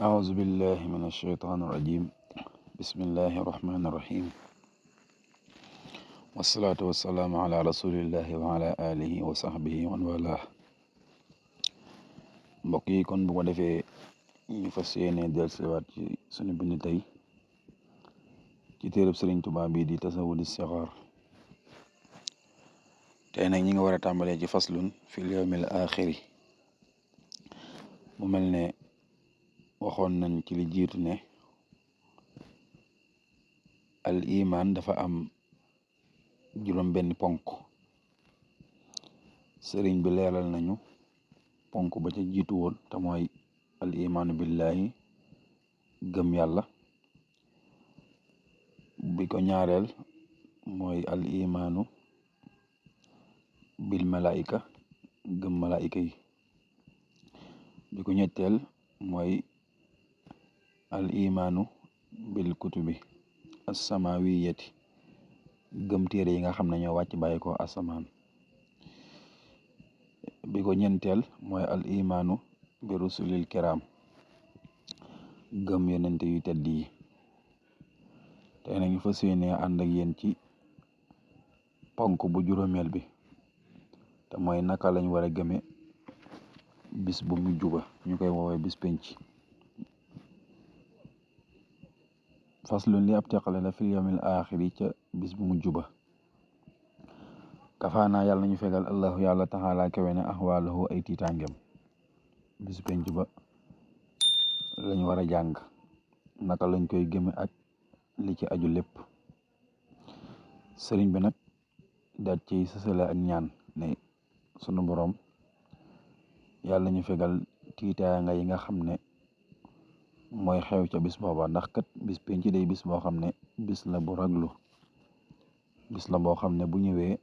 أعوذ بالله من الشيطان الرجيم بسم الله الرحمن الرحيم والصلاة والسلام على رسول الله وعلى آله وصحبه ومن والاه mbokk yi kon bu ko defee ñu fas yéene dellusiwaat ci sunu bind tey ci téereb Sëriñ Tuubaa bi di Tasawudu Sixaar tey nag ñi nga war a tàmbalee ci faslun fil yawmil aaxiri mu mel ne waxoon nañ ci li jiitu ne al iman dafa am juróom benn ponk sëriñ bi leeral nañu ponk ba ca jiitu woon te mooy al imaanu billahi gëm yàlla bi ko ñaareel mooy al imaanu bil malaika gëm malaika yi bi ko ñetteel mooy al imaanu bil kutubi assamawiyati gëm téere yi nga xam ne ñoo wàcc bàyyi ko asamaan bi ko ñeenteel mooy al imaanu bi rusulil kiram gëm yonente yu tedd yi tey nañu fas yéene ànd ak yéen ci ponk bu juróomeel bi te mooy naka lañ war a gëme bis bu mujj ba ñu koy woowee bis penc faslun li ab teqale la fil yawmil aaxiri ca bis bu mujj ba kafaanaa yàlla nañu fegal allahu yàlla taxaala kawe ne ahwaalahu ay tiitaangem bis penc ba lañ war a jàng naka lañ koy gëme ak li ci aju lépp sëriñ bi nag daat ciy sësale ak ñaan ne sunu boroom yàlla ñu fegal tiitaanga yi nga xam ne mooy xew ca bis booba ndax kat bis penc day bis boo xam ne bis la bu raglu bis la boo xam ne bu ñëwee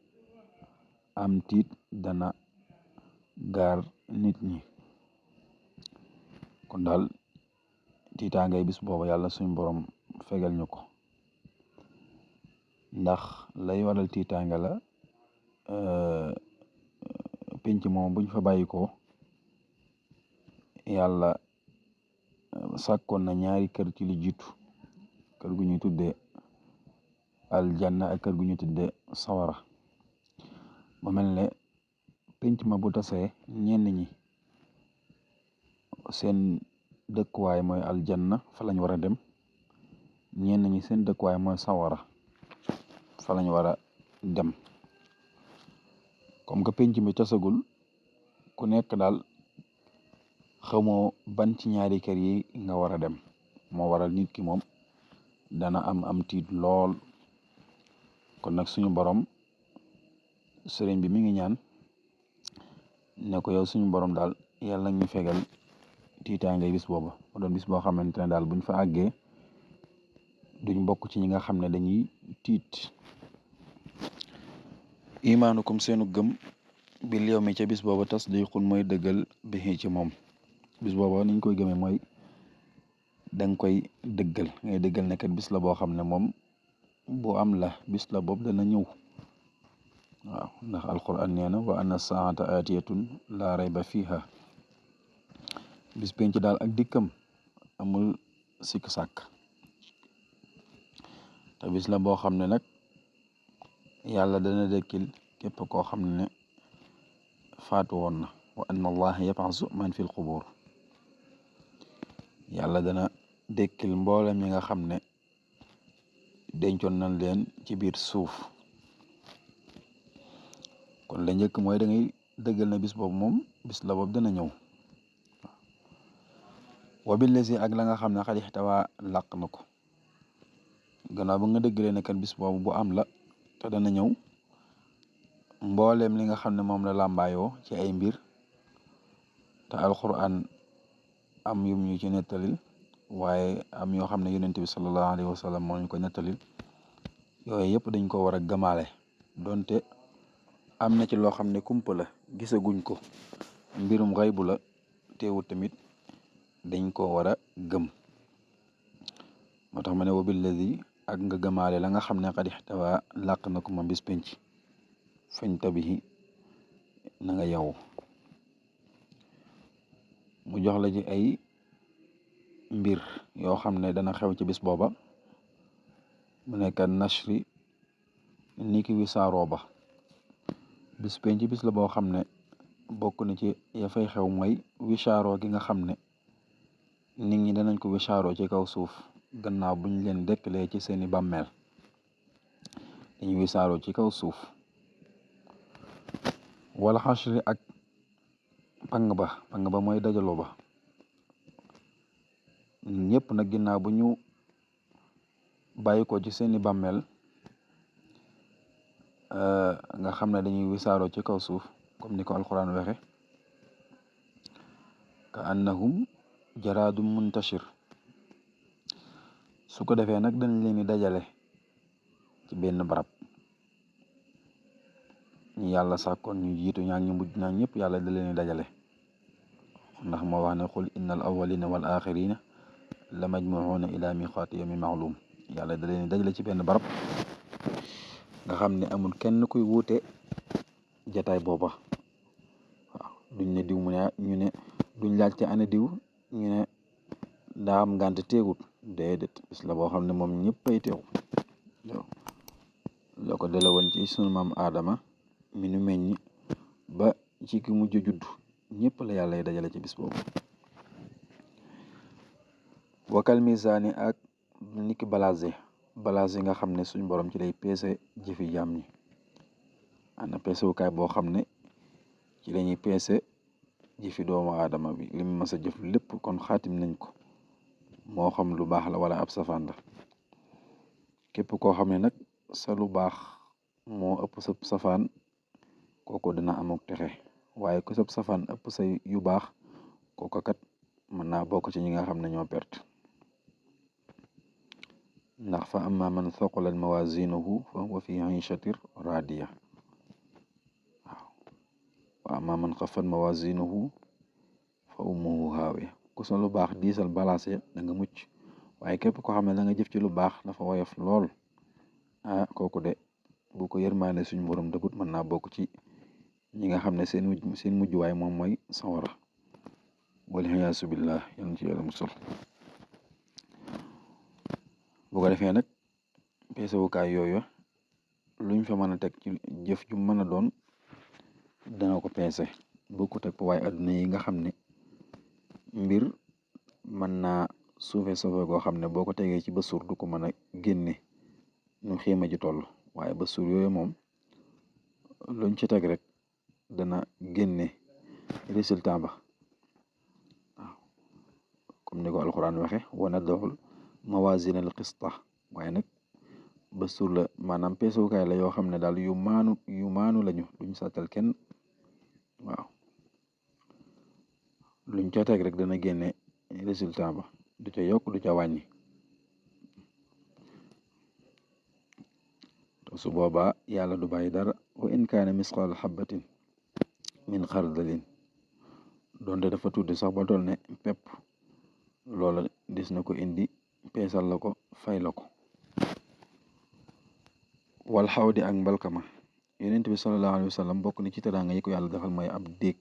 am tiit dana gaar nit ñi kon daal tiitaangay bis booba yàlla suñu borom fegal ñu ko ndax lay waral tiitaanga la penc moom buñ fa bàyyi ko yàlla sàkkoon na ñaari kër ci li jiitu kër gu ñuy tuddee aljanna ak kër gu ñuy tuddee sawara mu mel ne penc ma bu tasee ñenn ñi seen dëkkuwaay mooy aljanna fa lañ war a dem ñenn ñi seen dëkkuwaay mooy sawara fa lañ war a dem comme que penc mi tasagul ku nekk daal xamoo ban ci ñaari kër yi nga war a dem moo waral nit ki moom dana am tiit lool kon nag suñu borom sëriñ bi mi ngi ñaan ne ko yow suñu borom daal yàlla ñu fegal tiitaangay bis booba mu doon bis boo xamante ne daal buñ fa àggee duñ bokk ci ñi nga xam ne dañuy tiit imaanukum seenu gëm bil yawmi ca bis booba tasdiqun mooy dëggal bi ci moom bis booba niñ koy gëmee mooy danga koy dëggal ngay dëggal ne kat bis la boo xam ne moom bu am la bis la boobu dana ñëw waaw ndax alquran nee na wa anna saata atiyatun la rayba fiha bis penc daal ak dikkam amul sikk sàkk te bis la boo xam ne nag yàlla dana dëkkil képp koo xam ne faatu woon na wa anna allaha yabasu man fil qubur yàlla dana dëkkil mboolem ñi nga xam ne dencoon nañ leen ci biir suuf kon la njëkk mooy da ngay dëggal na bis boobu moom bis la boobu dana ñëw wa billasi ak la nga xam ne xadix tawaa làq na ko gannaaw ba nga dëggalee ne kat bis boobu bu am la te dana ñëw mbooleem li nga xam ne moom la làmbaayoo ci ay mbir te alquran am yum ñu ci nettalil waaye am yoo xam ne yonent bi sallallahu alayhi wa sallam moo ñu ko nettalil yooyu yëpp dañ ko war a gëmaale donte am na ci loo xam ne kumpa la gisaguñ ko mbirum xaybu la teewut tamit dañ ko war a gëm moo tax ma ne wa billadi ak nga gëmaale la nga xam ne xad ixtawa làq na ko moom bis penc fañ tabihi na nga yow mu jox la ci ay mbir yoo xam ne dana xew ci bis booba mu nekk nashri ni ki wisaaroo ba bis penc bis la boo xam ne bokk na ci ya fay xew mooy wisaaroo gi nga xam ne nit ñi danañ ko wisaaroo ci kaw suuf gannaaw buñ leen dekkalee ci seeni bàmmeel dañuy wisaaroo ci kaw suuf wala xashri ak pang ba mooy dajaloo ba ñëpp nag ginnaaw bu ñu bàyyi ko ci seeni bàmmeel nga xam ne dañuy wisaaroo ci kaw suuf comme ni ko alquran waxe ka annahum jaraadum muntashir su ko defee nag dañ leen di dajale ci benn barab ñu yàlla sàkkoon ñu jiitu ñaak ñu mujj ñaak ñëpp yàlla da leen di dajale ndax moo wax ne qul inna al awwalina wal axirina la majmuuna ila miqaati yawmin ma'lum yàlla da leen di dajale ci benn barab nga xam ne amul kenn kuy wuute jataay booba waaw duñ ne diw mu ne ñu ne duñ laaj ci ana diw ñu ne daa am ngànt teewut déedéet bis la boo xam ne moom ñëppay teew loo ko dale woon ci sunu maam Aadama mi nu meññ ba ci ki mujj judd ñëpp la yàlla dajale ci bis boobu wakal misaani ak niki balaase yi nga xam ne suñ borom ci lay peese jëfi jaam ñi ana peese wukaay boo xam ne ci lañuy peese jëfi doomu aadama bi li mu mas a jëf lépp kon xaatim nañ ko moo xam lu baax la wala ab safaan la képp koo xam ne nag sa lu baax moo ëpp sa safaan kooku dina amuk texe waaye ku sab safaan ëpp sa yu baax kooku kat mën naa bokk ci ñi nga xam ne ñoo perte ndax fa amma man thaqulat mawazinuhu fa huwa fi ishatin radiya waaw wa amma man xafat mawazinuhu fa ummuhu haawiya ku sa lu baax diisal balaase da nga mucc waaye képp koo xam ne da nga jëf ci lu baax dafa woyof lool kooku de bu ko yërmaane suñu borom dëggut mën naa bokk ci ñi nga xam ne seen mujjuwaay moom mooy sawara waliyaasu billah yal na ci yàlla musal bu ko defee nag peesewukaay yooyu luñ fa mën a teg ci jëf ju mën a doon dana ko peese bokkut ak waaye adduna yi nga xam ne mbir mën naa suufe goo xam ne boo ko tegee ci bësuur du ko mën a génne nu xiima ji toll waaye bësuur yooyu moom luñ ci teg rek dana génne résultat ba waaw comme ni ko alxuraan waxe wa nad'ul mawaazina al qista waaye nag bësuur la maanaam peesewukaay la yoo xam ne daal yu maanu lañu duñ sàttal kenn waaw luñ ca teg rek dana génne résultat ba du ca yokk du ca wàññi te su boobaa yàlla du bàyyi dara wa in kaana misqaala xabatin min xardalin donte dafa tuddi sax ba toll ne pepp loola dis na ko indi peesal la ko fay la ko wal xawdi ak mbalkama yonent bi sallallahu alayhi wa sallam bokk na ci teraanga yi ko yàlla defal mooy ab déeg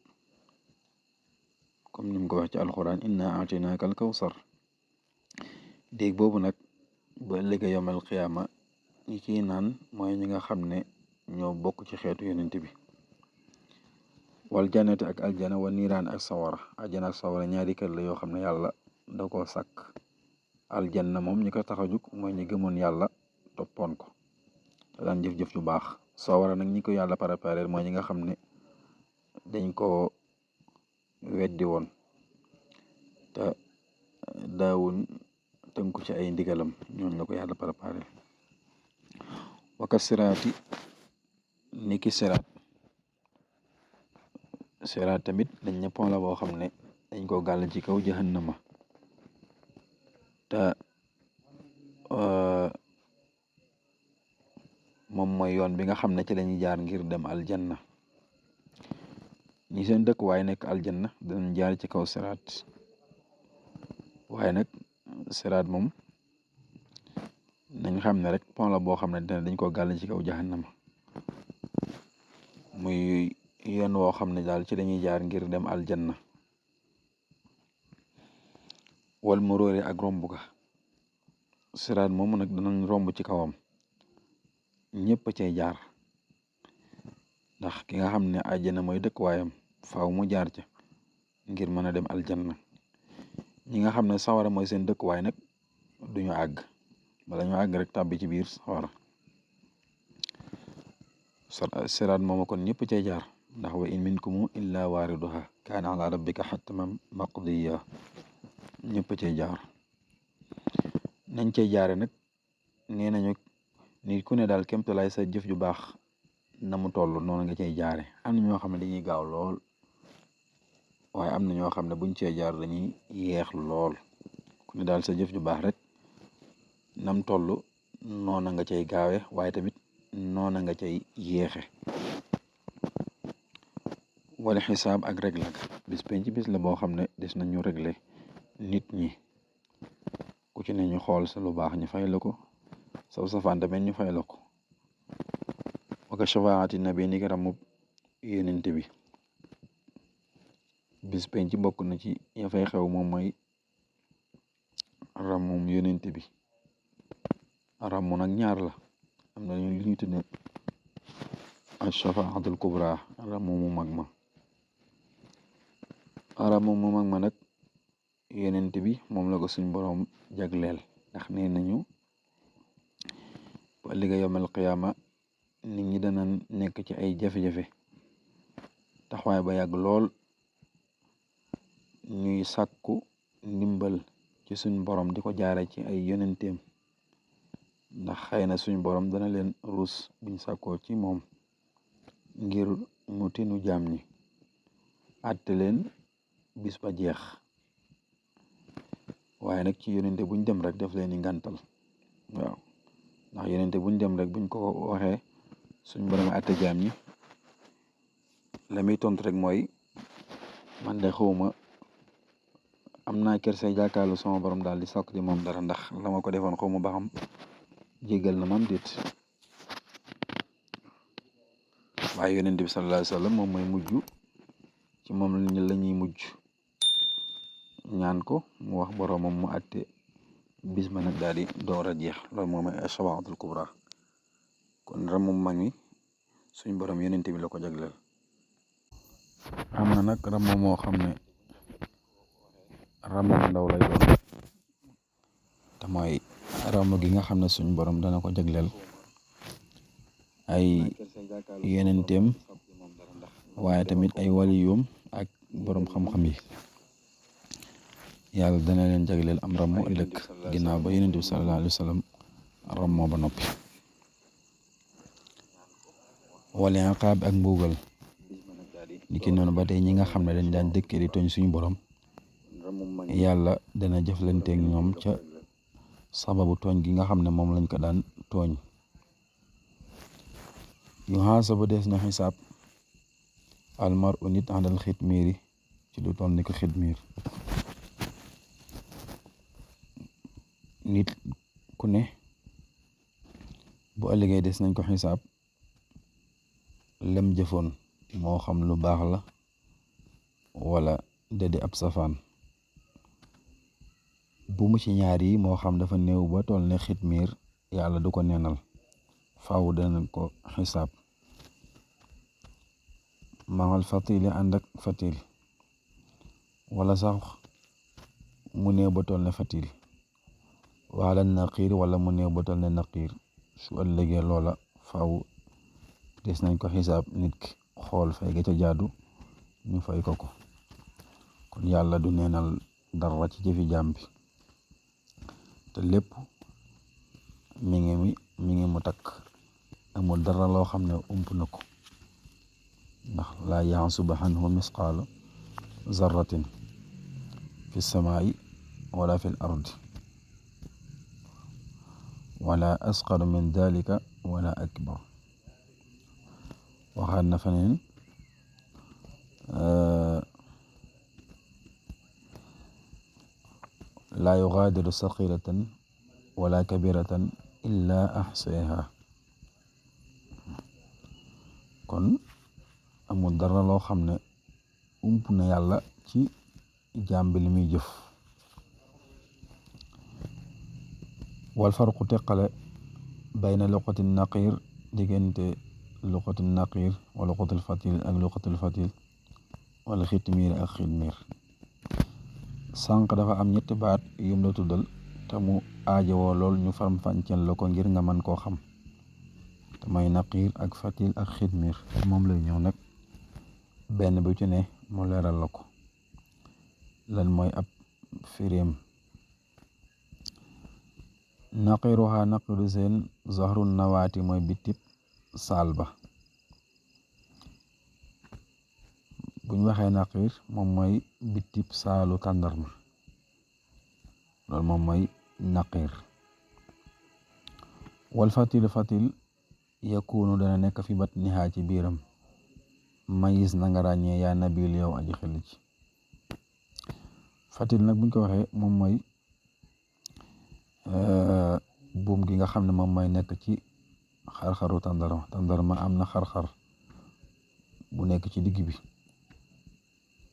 comme ni mu ko wax ci alquran inna atinaaka al kawsar déeg boobu nag ba ëllëgee yomal xiyaama ñi ciy naan mooy ñi nga xam ne ñoo bokk ci xeetu yonent bi wal jannati ak aljana wa niiraan ak sawara aljana ak sawara ñaari kër la yoo xam ne yàlla da koo sàkk aljanna moom ñi ko tax a jug mooy ñi gëmoon yàlla toppoon ko te daan jëf-jëf ju baax sawara nag ñi ko yàlla préparé mooy ñi nga xam ne dañ ko weddi woon te daawun tënku ci ay ndigalam ñooñu la ko yàlla préparé waka siraati niki siraat tamit dañ ne pont la boo xam ne dañ ko gàll ci kaw jahannama te moom mooy yoon bi nga xam ne ci lañuy jaar ngir dem aljanna ñi seen dëkk waaye nekk aljanna danañ jaar ci kaw siraat waaye nag siraat moom nañ xam ne rek pont la boo xam ne dañ ko gàll ci kaw jahannama muy yoon woo xam ne daal ci lañuy jaar ngir dem aljanna wal muróori ak romb ga siraat moomu nag danañ romb ci kawam ñëpp a cay jaar ndax ki nga xam ne àjjana mooy dëkk waayam faaw mu jaar ca ngir mën a dem aljanna ñi nga xam ne sawara mooy seen dëkk waay nag duñu àgg bala ñu àgg rek tàbbi ci biir sawara siraat moomu kon ñëpp cay jaar ndax wa in minkum illa waariduha kaana ala rabbika xatman maqdiya ñëpp cay jaar nañ cay jaare nag nee nañu nit ku ne daal kémtalaay sa jëf ju baax na mu toll noonu nga cay jaare am na ñoo xam ne dañuy gaaw lool waaye am na ñoo xam ne buñ cee jaar dañuy yeex lool ku ne daal sa jëf ju baax rek nam toll noona nga cay gaawe waaye tamit noona nga cay yéexe wala xisaab ak régle la bis penc bis la boo xam ne des nañu régle nit ñi ku ci ne ñu xool sa lu baax ñu fay la ko saw safaan tamit ñu fay la ko waka shafaati nabi ni ki ramub yonent bi bis penc bokk na ci ya fay xew moom mooy ramum yonent bi ramu nag ñaar la am na lu ñuy tudde ashafaatul kubra ramu mu mag ma ramu mu mag ma nag yonent bi moom la ko suñ boroom jagleel ndax nee nañu ba liggéey yawmal qiyaama nit ñi dana nekk ci ay jafe-jafe taxawaay ba yàgg lool ñuy sàkku ndimbal ci suñ borom di ko jaare ci ay yonenteem ndax xëy na suñ borom dana leen ruus buñ sàkkoo ci moom ngir mu tinu jaam ñi àtte leen bis ba jeex waaye nag ci yonente buñ dem rek def leen i ngàntal waaw ndax yonente buñ dem rek buñ ko waxee suñ borom àtte jaam ñi la muy tontu rek mooy man de xawma am naa kersa jàkkaarlu sama borom daal di sàkk ci moom dara ndax la ma ko defoon xawma ba xam jégal na mam déet waaye yonente bi sallallahu alayhi wa sallam moom mooy mujj ci moom la ñuy mujj ñaan ko mu wax boromam mu àtte bis ba nag daal di door a jeex loolu moom mooy ashafaatul kubra kon ramum mag mi suñ borom yonente bi la ko jagleel am na nag ramu moo xam ne ramu ndaw lay doon te mooy ramu gi nga xam ne suñ borom dana ko jagleel ay yonenteem waaye tamit ay waliyum ak borom xam-xam yi yàlla dana leen jagleel am ramu ëllëg ginnaaw ba yonent bi sallallahu alayhi wa sallam ramoo ba noppi wala iqaab ak mbugal ni ki noonu ba tey ñi nga xam ne dañ daan dëkkee di tooñ suñu borom yàlla dana jëflanteeg ñoom ca sababu tooñ gi nga xam ne moom lañ ko daan tooñ yu xaasaba des na xisaab almar u nit àndal xitmiiri ci lu toll ni ko xitmiir nit ku ne bu ëllëgee des nañ ko xisaab lem jëfoon moo xam lu baax la wala dadi ab safaan bu mu ci ñaar yi moo xam dafa néew ba toll ne xitmiir yàlla du ko neenal faaw danañ ko xisaab maxal fatili ànd ak fatil wala sax mu néew ba toll ne fatil wala naqiir wala mu néew ba toll ne naqiir su ëllëgee loola faaw des nañ ko xisaab nit ki xool fay ga ca jaadu ñu fay ko kon yàlla du neenal dara ci jëfi jaam bi te lépp mi ngi mu takk amul dara loo xam ne ump na ko ndax laa yaxsubu anhu misqaalu zarratin fi samaa'i wala fi l ardi wala asqaru min dalika wala akbar waxaat na feneen laa yugaadiru saxiratan wala kabiratan illa axsaaha kon amul dara loo xam ne ump na yàlla ci jaam bi li muy jëf wal farqu teqale bayna luqati naqir diggante luqati naqir wa luqatul fatil ak luqatul fatil wala xitmiir ak xitmiir. sànq dafa am ñetti baat yum la tuddal te mu aajowoo lool ñu faram-fàcceel la ko ngir nga mën koo xam te may naqir ak fatil ak xitmiir. moom lay ñëw nag benn bu ci ne mu leeral la ko lan mooy ab firéem. naqiruha naqiru seen zahru nawaati mooy bitib saal ba. buñ waxee naqir moom mooy bitib saalu tàndarma, loolu moom mooy naqir. wal fatil fatil yakunu dana nekk fi batniha ci biiram. mayis na nga ràññee yaa nabil yow aji xel ci. fatil nag buñ ko waxee moom mooy buum gi nga xam ne moom mooy nekk ci xar-xaru tàndarma am na xar-xar bu nekk ci digg bi.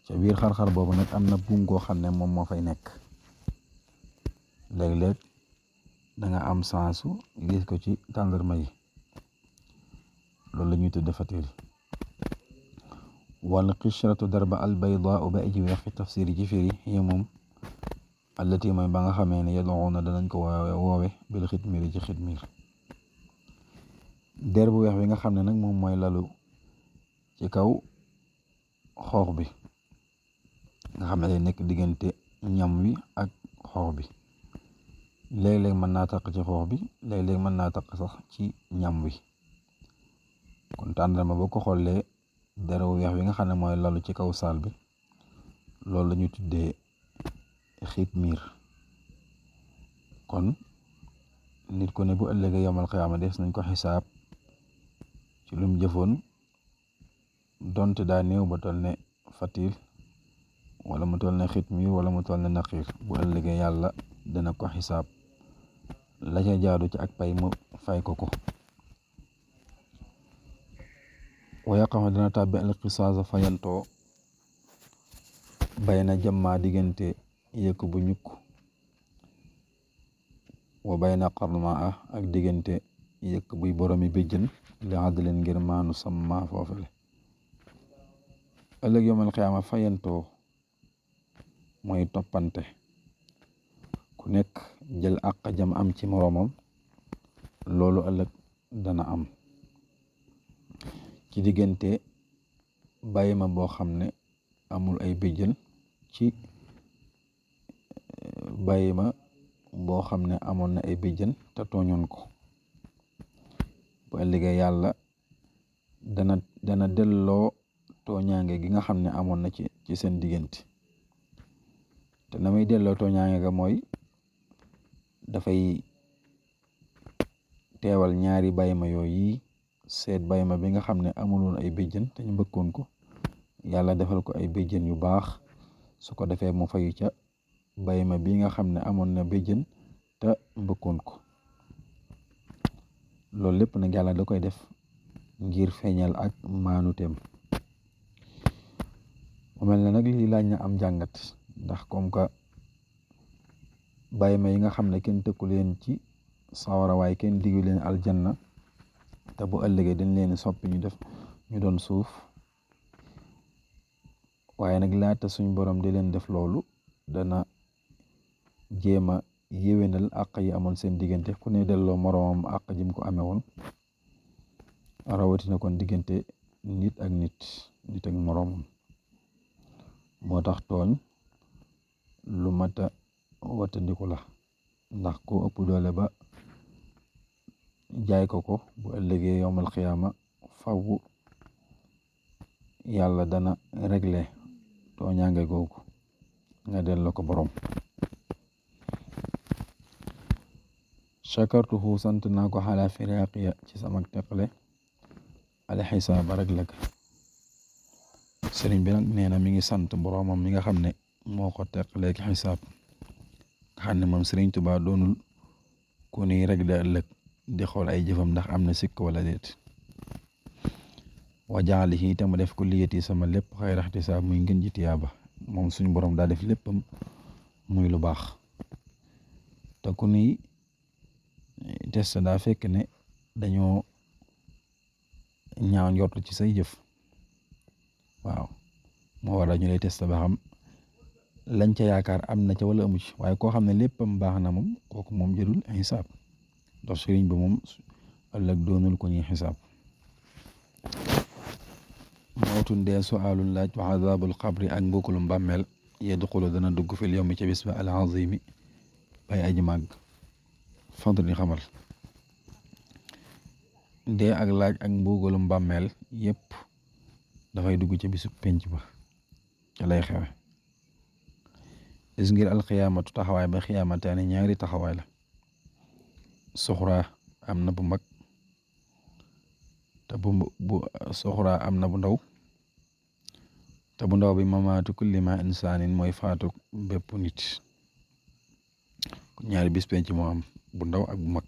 ca biir xar-xar boobu nag am na buum goo xam ne moom moo fay nekk. léeg-léeg da nga am sansu gis ko ci tàndarma yi, loolu la ñuy tudde fatil. wal qishratu darba al baydaa ba aji weex fi tafsir ji firi yi moom allati mooy ba nga xamee ne yad'una danañ ko woowe bil xitmiir ci xitmiir. der bu weex bi nga xam ne nag moom mooy lalu ci kaw xoox bi nga xam ne day nekk diggante ñam wi ak xoox bi. léeg-léeg mën naa taq ci xoox bi, léeg-léeg mën naa taq sax ci ñam wi. kon tàndarma boo ko xoolee der bu weex bi nga xam ne mooy lalu ci kaw saal bi, loolu la ñu tuddee xitmiir. kon nit ku ne bu ëllëgee yawmal qiyaama des nañ ko xisaab ci lum jëfoon, donte daa néew ba toll ne fatil wala mu toll ne xitmiir wala mu toll ne naqiir. bu ëllëgee yàlla dana ko xisaab la ca jaadu ci ak pay mu fay ko ko. wa yaqamu dana tàbbi alqisaasa fayantoo bayna jamma diggante yëkk bu ñukk wa bayna qarmaa ak diggante yëkk buy boromi béjjën li adlin ngir maanu samma foofale. ëllëg yawmal qiyaama fayantoo mooy toppante, ku nekk jël àq jam am ci moroomam. loolu ëllëg dana am ci diggante bàyyi ma boo xam ne amul ay béjjën ci bàyyi ma boo xam ne amoon na ay béjjën te tooñoon ko. bu ëllëgee yàlla dana delloo tooñaange gi nga xam ne amoon na ci seen diggante. te na muy delloo tooñaange ga mooy dafay teewal ñaari bàyyi ma yooyu seet bàyyi ma bi nga xam ne amuloon ay béjjën te ñu mbëkkoon ko, yàlla defal ko ay béjjën yu baax. su ko defee mu fayu ca bàyyi ma bi nga xam ne amoon na béjjën te mbëkkoon ko. loolu lépp nag yàlla da koy def ngir feeñal ak maanuteem. mu mel ne nag lii laaj na am jàngat, ndax comme que bàyyi ma yi nga xam ne kenn tëkku leen ci sawara waaye kenn diggu leen aljanna, te bu ëllëgee dañ leen soppi ñu doon suuf. waaye nag laata suñ borom di leen def loolu dana jéem a yéwénal àq yi amoon seen diggante, ku ne delloo moroomam àq jim ko amee woon. rawatina kon diggante nit ak nit ak moroomam. moo tax tooñ lu mat a wattandiku la, ndax ko ëpp doole ba jaay ko bu ëllëgee yawmal xiyaama faw yàlla dana réglé tooñaange googu nga delloo ko borom. chakartuhu sant naa ko xalaa firaaqiya ci sama teqale alxisaaba rek la. sëriñ bi nag nee na mi ngi sant boromam mi nga xam ne moo ko teqaleeg xisaab, nga xam ne moom sëriñ Tuubaa doonul ku ni rek da ëllëg di xool ay jëfam ndax am na sikk wala déet. wa jaalihi itam mu def ko liyati sama lépp xayra ixtisaab muy ngën ji tiyaaba. moom suñu borom daa def léppam muy lu baax, te ku ni test daa fekk ne dañoo ñaaw njort ci say jëf waaw moo waral ñu lay test ba xam lañ ca yaakaar am na ca wala amu ci waaye koo xam ne léppam baax na moom kooku moom jërul xisaab ndax sëriñ ba moom ëllëg doonul ko ñuy xisaab mawtun dee suaalun laaj wa azabul xabri ak mbugalum bàmmeel yadxulu dana dugg fil yawmi ca bis ba al azimi bay aji màgg fadli xamal dee ak laaj ak mbugalum bàmmeel yépp dafay dugg ca bisu penc ba ca lay xewe gis ngir alxiyaamatu taxawaay ba xiyaamataani ñaari taxawaay la soxraa am na bu mag te bu soxraa am na bu ndaw te bu ndaw bi mamaatu kulli ma insaanin mooy faatu bépp nit ñaari bis penc moo am bu ndaw ak bu mag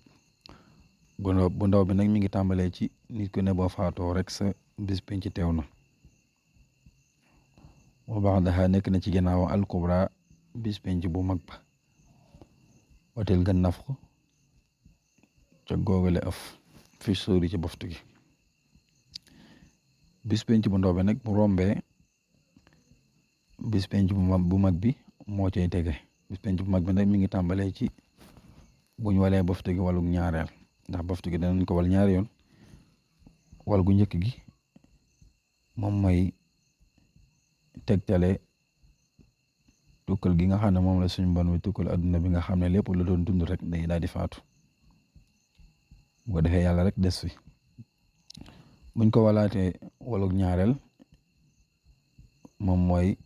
bu ndaw bi nag mi ngi tàmbalee ci nit ku ne boo faatoo rek sa bis penc teew na wa ba'daha nekk na ci ginnaaw al-kubra bis penc bu mag ba watel gan naf ko ca googale af fi sóori ca boftu gi bis penc bu ndaw bi nag bu rombee bis penc bu mag bi moo cay tege bis penc bu mag bi nag mi ngi tàmbalee ci buñ walee boftu gi walug ñaareel ndax boftu gi danañ ko wal ñaari yoon wal gu njëkk gi moom mooy tegtale tukkal gi nga xam ne moom la suñu bon wi tukkal adduna bi nga xam ne lépp lu doon dund rek day daal di faatu bu ko defee yàlla rek des fi buñ ko walaatee walug ñaareel moom mooy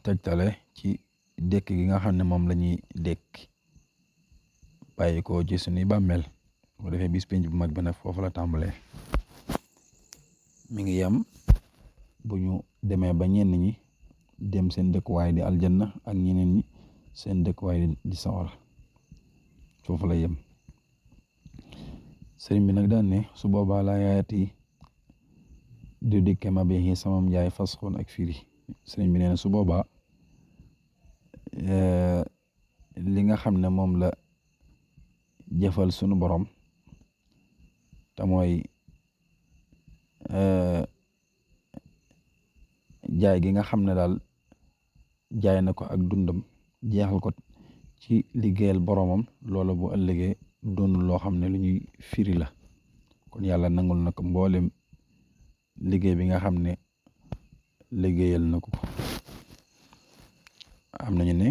tegtale ci dekk gi nga xam ne moom la ñuy dekk bàyyi ko ci suñuy bàmmeel bu ko defee bis penc bu mag bi nag foofu la tàmbalee mi ngi yem bu ñu demee ba ñenn ñi dem seen dëkkuwaay di aljanna ak ñeneen ñi seen dëkkuwaay di sawara foofu la yem sëriñ bi nag daan ne su boobaa laa yaayati du dikke ma bi samam njaay fasxoon ak firi sëriñ bi nee na su boobaa li nga xam ne moom la jëfal sunu borom te mooy jaay gi nga xam ne daal jaay na ko ak dundam jeexal ko ci liggéeyal boromam loola bu ëllëgee doonul loo xam ne lu ñuy firi la kon yàlla nangul na ko mboolem liggéey bi nga xam ne liggéeyal na ko am nañu ne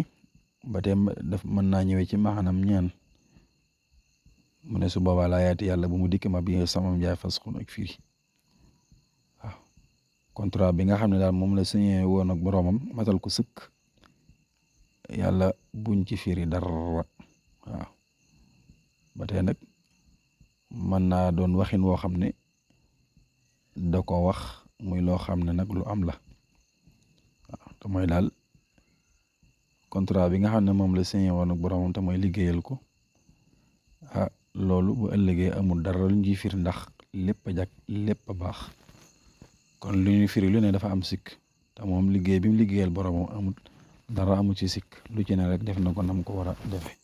ba tey daf mën naa ñëwee ci maxanam ñaan mu ne su boobaa laa yaati yàlla bu mu dikk ma bi samam jaay fasxun ak firi waaw contrat bi nga xam ne daal moom la signé woon ak boromam matal ko sëkk yàlla buñ ci firi dara waaw ba tey nag mën naa doon waxin woo xam ne da ko wax muy loo xam ne nag lu am la waaw te mooy daal contrat bi nga xam ne moom la signé woon ak boromam te mooy liggéeyal ko loolu bu ëllëgee amul dara lu ñuy firi ndax lépp a jag lépp a baax kon lu ñuy firi lu ne dafa am sikk te moom liggéey bi mu liggéeyal boromam amul dara amul ci sikk lu ci ne rek def na ko nam ko war a defe